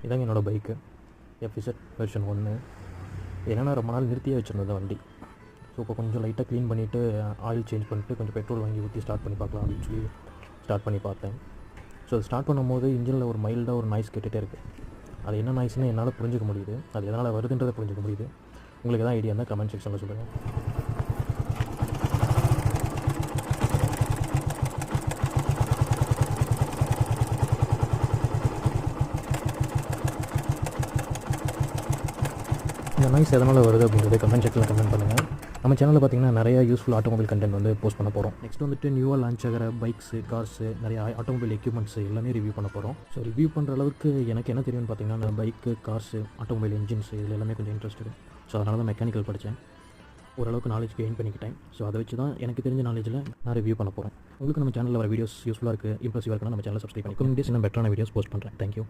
இதாங்க என்னோடய bike FZ version 1. என்னென்னா ரொம்ப நாள் நிறுத்தியே வச்சுருந்தது வண்டி. ஸோ இப்போ கொஞ்சம் லைட்டாக க்ளீன் பண்ணிவிட்டு ஆயில் சேஞ்ச் பண்ணிட்டு கொஞ்சம் பெட்ரோல் வாங்கி ஊற்றி ஸ்டார்ட் பண்ணி பார்க்கலாம் அப்படின்னு சொல்லி ஸ்டார்ட் பண்ணி பார்த்தேன். ஸோ அது ஸ்டார்ட் பண்ணும்போது இன்ஜினில் ஒரு மைல்டாக ஒரு நாய்ஸ் கேட்டுகிட்டே இருக்குது. அது என்ன நாய்ஸ்னு என்னால் புரிஞ்சிக்க முடியுது. அது எதனால் வருதுன்றதை புரிஞ்சிக்க முடியுது. உங்களுக்கு எதாவது ஐடியா இருந்தால் கமெண்ட் செக்ஷனில் சொல்லுங்கள். இந்த நாய்ஸ் எதனால் வருது அப்படிங்கிறத கமெண்ட் செக்ஷனில் கமெண்ட் பண்ணுங்கள். நம்ம சேனலில் பார்த்திங்கன்னா நிறையா யூஸ்ஃபுல் ஆட்டோமொபைல் கண்டென்ட் வந்து போஸ்ட் பண்ண போகிறோம். நெக்ஸ்ட் வந்துட்டு நியூவாக லான்ச் ஆகிற பைக்ஸு, கார்ஸு, நிறைய ஆட்டோமொபைல் எக்யூப்மெண்ட்ஸ் எல்லாமே ரிவ்யூ பண்ண போகிறோம். ஸோ ரிவ்யூ பண்ணுற அளவுக்கு எனக்கு என்ன தெரியும்னு பார்த்திங்கன்னா, நான் பைக்கு, கார்ஸு, ஆட்டோமொபைல் இன்ஜின்ஸ் இதில் எல்லாமே கொஞ்சம் இன்ட்ரெஸ்ட்டு. ஸோ அதனால தான் மெக்கானிக்கல் படித்தேன். ஓரளவுக்கு நாலேஜ் கெயின் பண்ணிக்கிட்டேன். ஸோ அதை வச்சு தான் எனக்கு தெரிஞ்ச நாலேஜில் நான் ரிவ்யூ பண்ண போகிறேன். உங்களுக்கு நம்ம சேனலில் வர வீடியோஸ் யூஸ்ஃபுல்லாக இருக்குது, இம்ப்ரெசிவாக இருக்குன்னா நம்ம சேனலை சப்ஸ்கிரைப் பண்ணி இன்னும் பெட்டரான வீடியோஸ் போஸ்ட் பண்ணுறேன். தேங்க்யூ.